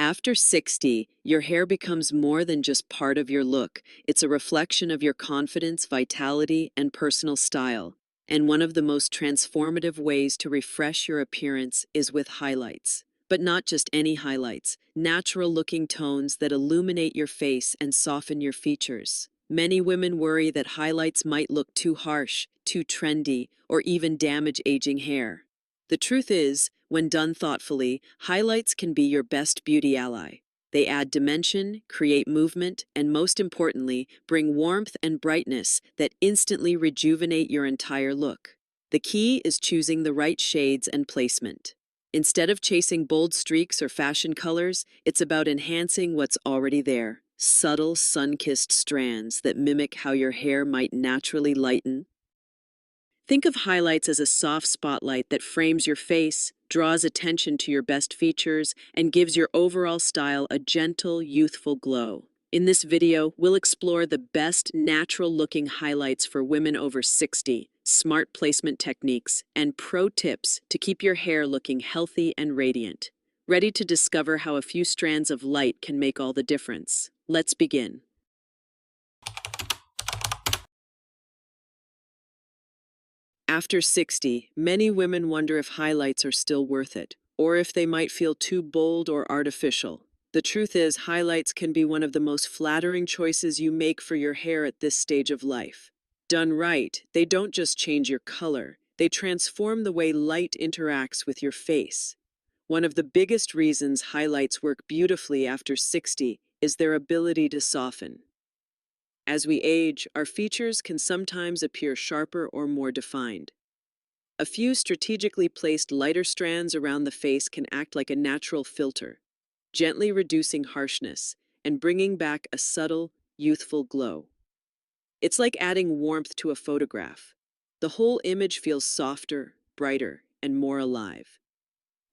After 60, your hair becomes more than just part of your look. It's a reflection of your confidence, vitality, and personal style. And one of the most transformative ways to refresh your appearance is with highlights. But not just any highlights, natural-looking tones that illuminate your face and soften your features. Many women worry that highlights might look too harsh, too trendy, or even damage aging hair. The truth is, when done thoughtfully, highlights can be your best beauty ally. They add dimension, create movement, and most importantly, bring warmth and brightness that instantly rejuvenate your entire look. The key is choosing the right shades and placement. Instead of chasing bold streaks or fashion colors, it's about enhancing what's already there. Subtle, sun-kissed strands that mimic how your hair might naturally lighten. Think of highlights as a soft spotlight that frames your face, draws attention to your best features, and gives your overall style a gentle, youthful glow. In this video, we'll explore the best natural-looking highlights for women over 60, smart placement techniques, and pro tips to keep your hair looking healthy and radiant. Ready to discover how a few strands of light can make all the difference? Let's begin. After 60, many women wonder if highlights are still worth it, or if they might feel too bold or artificial. The truth is, highlights can be one of the most flattering choices you make for your hair at this stage of life. Done right, they don't just change your color, they transform the way light interacts with your face. One of the biggest reasons highlights work beautifully after 60 is their ability to soften. As we age, our features can sometimes appear sharper or more defined. A few strategically placed lighter strands around the face can act like a natural filter, gently reducing harshness and bringing back a subtle, youthful glow. It's like adding warmth to a photograph. The whole image feels softer, brighter, and more alive.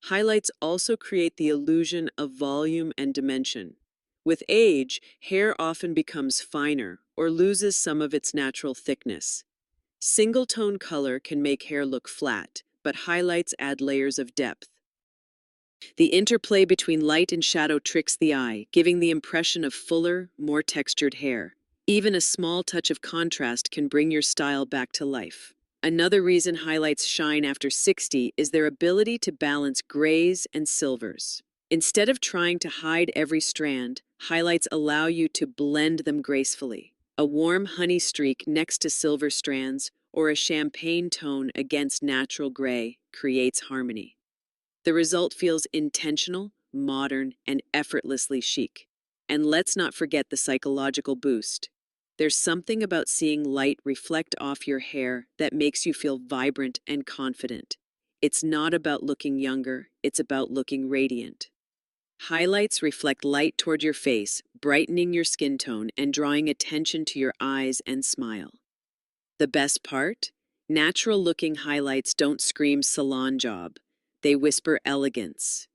Highlights also create the illusion of volume and dimension. With age, hair often becomes finer or loses some of its natural thickness. Single-tone color can make hair look flat, but highlights add layers of depth. The interplay between light and shadow tricks the eye, giving the impression of fuller, more textured hair. Even a small touch of contrast can bring your style back to life. Another reason highlights shine after 60 is their ability to balance grays and silvers. Instead of trying to hide every strand, highlights allow you to blend them gracefully. A warm honey streak next to silver strands or a champagne tone against natural gray creates harmony. The result feels intentional, modern, and effortlessly chic. And let's not forget the psychological boost. There's something about seeing light reflect off your hair that makes you feel vibrant and confident. It's not about looking younger, it's about looking radiant. Highlights reflect light toward your face, brightening your skin tone and drawing attention to your eyes and smile. The best part? Natural-looking highlights don't scream salon job. They whisper elegance.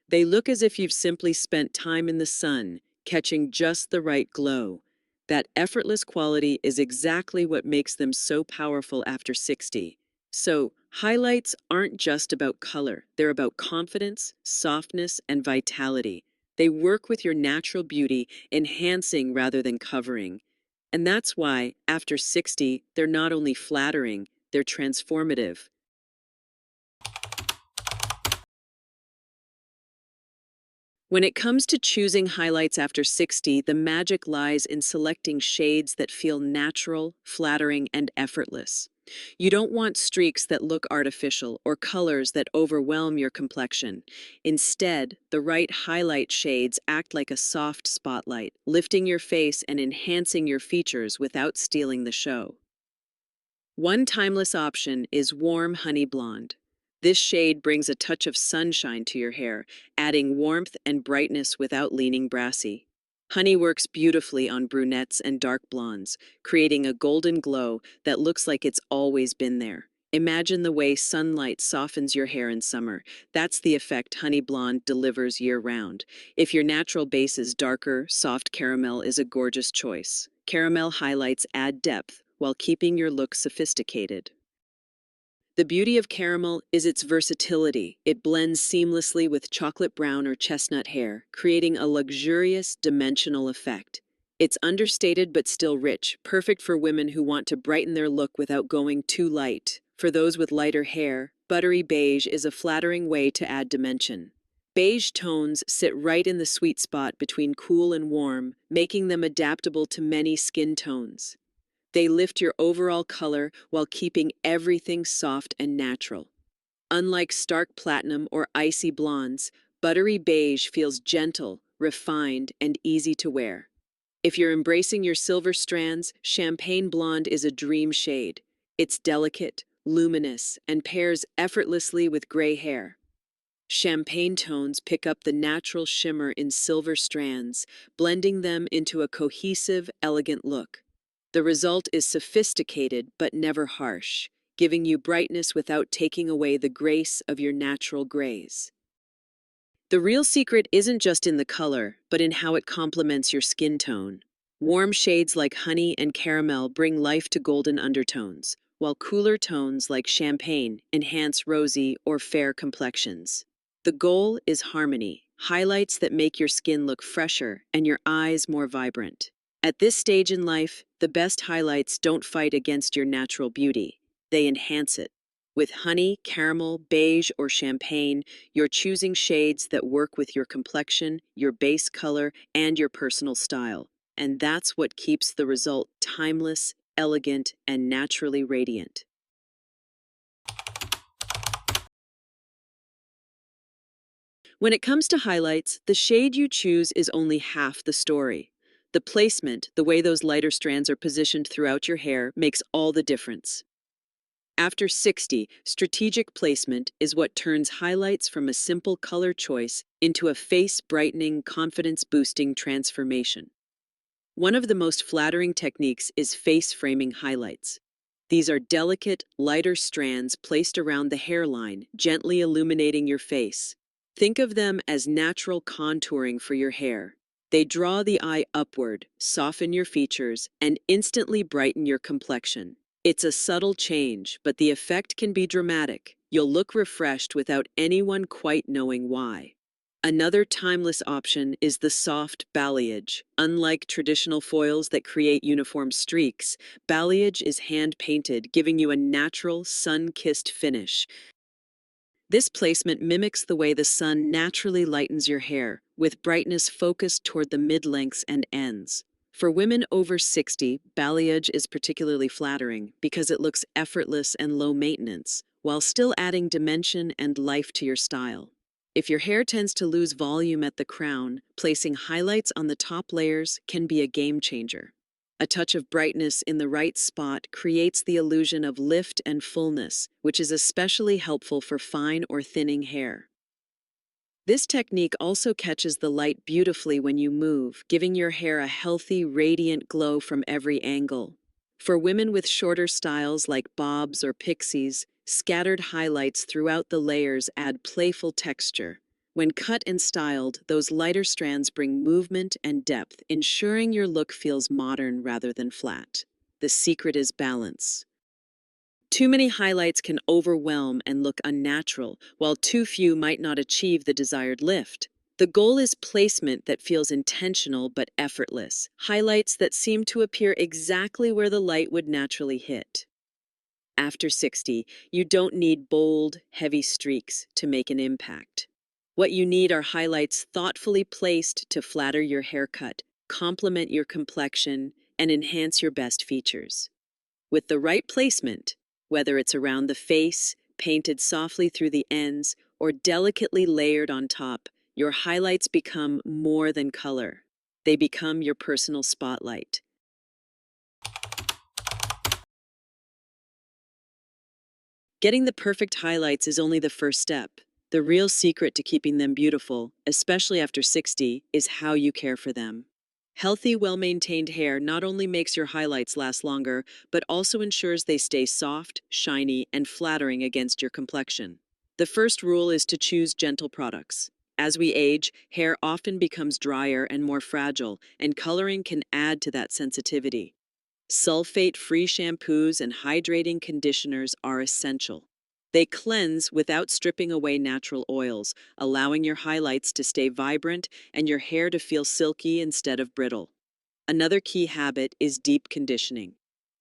They look as if you've simply spent time in the sun, catching just the right glow. That effortless quality is exactly what makes them so powerful after 60. So, highlights aren't just about color. They're about confidence, softness, and vitality. They work with your natural beauty, enhancing rather than covering. And that's why, after 60, they're not only flattering, they're transformative. When it comes to choosing highlights after 60, the magic lies in selecting shades that feel natural, flattering, and effortless. You don't want streaks that look artificial or colors that overwhelm your complexion. Instead, the right highlight shades act like a soft spotlight, lifting your face and enhancing your features without stealing the show. One timeless option is warm honey blonde. This shade brings a touch of sunshine to your hair, adding warmth and brightness without leaning brassy. Honey works beautifully on brunettes and dark blondes, creating a golden glow that looks like it's always been there. Imagine the way sunlight softens your hair in summer. That's the effect honey blonde delivers year-round. If your natural base is darker, soft caramel is a gorgeous choice. Caramel highlights add depth while keeping your look sophisticated. The beauty of caramel is its versatility. It blends seamlessly with chocolate brown or chestnut hair, creating a luxurious, dimensional effect. It's understated but still rich, perfect for women who want to brighten their look without going too light. For those with lighter hair, buttery beige is a flattering way to add dimension. Beige tones sit right in the sweet spot between cool and warm, making them adaptable to many skin tones. They lift your overall color while keeping everything soft and natural. Unlike stark platinum or icy blondes, buttery beige feels gentle, refined, and easy to wear. If you're embracing your silver strands, champagne blonde is a dream shade. It's delicate, luminous, and pairs effortlessly with gray hair. Champagne tones pick up the natural shimmer in silver strands, blending them into a cohesive, elegant look. The result is sophisticated but never harsh, giving you brightness without taking away the grace of your natural grays. The real secret isn't just in the color, but in how it complements your skin tone. Warm shades like honey and caramel bring life to golden undertones, while cooler tones like champagne enhance rosy or fair complexions. The goal is harmony, highlights that make your skin look fresher and your eyes more vibrant. At this stage in life, the best highlights don't fight against your natural beauty, they enhance it. With honey, caramel, beige, or champagne, you're choosing shades that work with your complexion, your base color, and your personal style. And that's what keeps the result timeless, elegant, and naturally radiant. When it comes to highlights, the shade you choose is only half the story. The placement, the way those lighter strands are positioned throughout your hair, makes all the difference. After 60, strategic placement is what turns highlights from a simple color choice into a face-brightening, confidence-boosting transformation. One of the most flattering techniques is face framing highlights. These are delicate, lighter strands placed around the hairline, gently illuminating your face. Think of them as natural contouring for your hair. They draw the eye upward, soften your features, and instantly brighten your complexion. It's a subtle change, but the effect can be dramatic. You'll look refreshed without anyone quite knowing why. Another timeless option is the soft balayage. Unlike traditional foils that create uniform streaks, balayage is hand-painted, giving you a natural, sun-kissed finish. This placement mimics the way the sun naturally lightens your hair, with brightness focused toward the mid-lengths and ends. For women over 60, balayage is particularly flattering because it looks effortless and low maintenance, while still adding dimension and life to your style. If your hair tends to lose volume at the crown, placing highlights on the top layers can be a game changer. A touch of brightness in the right spot creates the illusion of lift and fullness, which is especially helpful for fine or thinning hair. This technique also catches the light beautifully when you move, giving your hair a healthy, radiant glow from every angle. For women with shorter styles like bobs or pixies, scattered highlights throughout the layers add playful texture. When cut and styled, those lighter strands bring movement and depth, ensuring your look feels modern rather than flat. The secret is balance. Too many highlights can overwhelm and look unnatural, while too few might not achieve the desired lift. The goal is placement that feels intentional but effortless, highlights that seem to appear exactly where the light would naturally hit. After 60, you don't need bold, heavy streaks to make an impact. What you need are highlights thoughtfully placed to flatter your haircut, complement your complexion, and enhance your best features. With the right placement, whether it's around the face, painted softly through the ends, or delicately layered on top, your highlights become more than color. They become your personal spotlight. Getting the perfect highlights is only the first step. The real secret to keeping them beautiful, especially after 60, is how you care for them. Healthy, well-maintained hair not only makes your highlights last longer, but also ensures they stay soft, shiny, and flattering against your complexion. The first rule is to choose gentle products. As we age, hair often becomes drier and more fragile, and coloring can add to that sensitivity. Sulfate-free shampoos and hydrating conditioners are essential. They cleanse without stripping away natural oils, allowing your highlights to stay vibrant and your hair to feel silky instead of brittle. Another key habit is deep conditioning.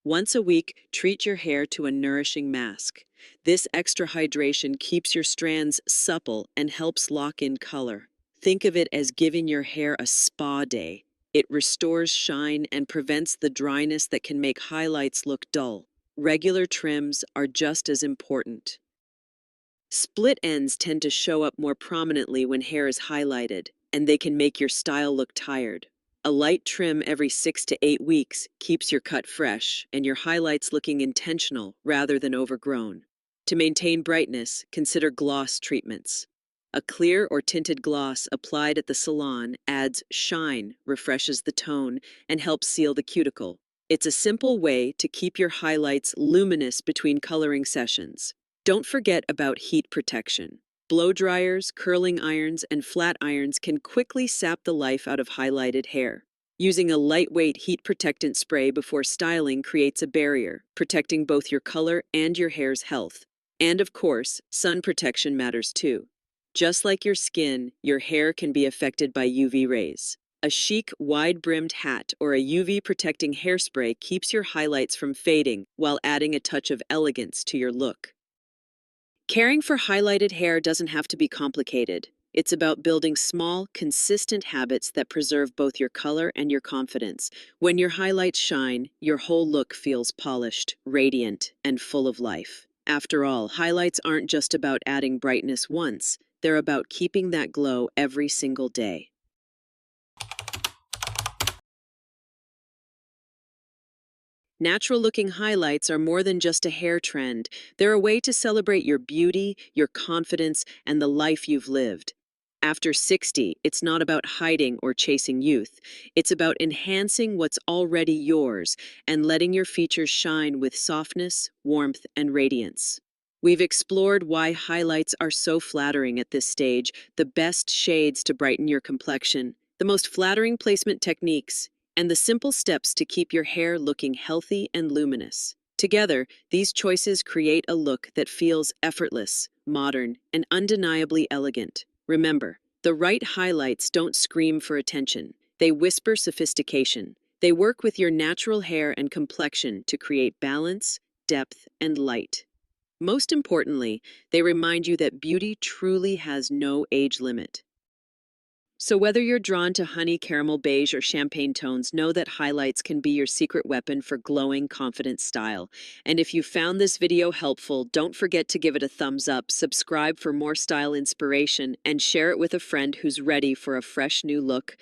Once a week, treat your hair to a nourishing mask. This extra hydration keeps your strands supple and helps lock in color. Think of it as giving your hair a spa day. It restores shine and prevents the dryness that can make highlights look dull. Regular trims are just as important. Split ends tend to show up more prominently when hair is highlighted, and they can make your style look tired. A light trim every 6 to 8 weeks keeps your cut fresh and your highlights looking intentional rather than overgrown. To maintain brightness, consider gloss treatments. A clear or tinted gloss applied at the salon adds shine, refreshes the tone, and helps seal the cuticle. It's a simple way to keep your highlights luminous between coloring sessions. Don't forget about heat protection. Blow dryers, curling irons, and flat irons can quickly sap the life out of highlighted hair. Using a lightweight heat protectant spray before styling creates a barrier, protecting both your color and your hair's health. And of course, sun protection matters too. Just like your skin, your hair can be affected by UV rays. A chic, wide-brimmed hat or a UV protecting hairspray keeps your highlights from fading while adding a touch of elegance to your look. Caring for highlighted hair doesn't have to be complicated. It's about building small, consistent habits that preserve both your color and your confidence. When your highlights shine, your whole look feels polished, radiant, and full of life. After all, highlights aren't just about adding brightness once, they're about keeping that glow every single day. Natural-looking highlights are more than just a hair trend. They're a way to celebrate your beauty, your confidence, and the life you've lived. After 60, it's not about hiding or chasing youth. It's about enhancing what's already yours and letting your features shine with softness, warmth, and radiance. We've explored why highlights are so flattering at this stage, the best shades to brighten your complexion, the most flattering placement techniques, and the simple steps to keep your hair looking healthy and luminous. Together, these choices create a look that feels effortless, modern, and undeniably elegant. Remember, the right highlights don't scream for attention. They whisper sophistication. They work with your natural hair and complexion to create balance, depth, and light. Most importantly, they remind you that beauty truly has no age limit. So whether you're drawn to honey caramel beige or champagne tones, know that highlights can be your secret weapon for glowing, confident style. And if you found this video helpful, don't forget to give it a thumbs up, subscribe for more style inspiration, and share it with a friend who's ready for a fresh new look.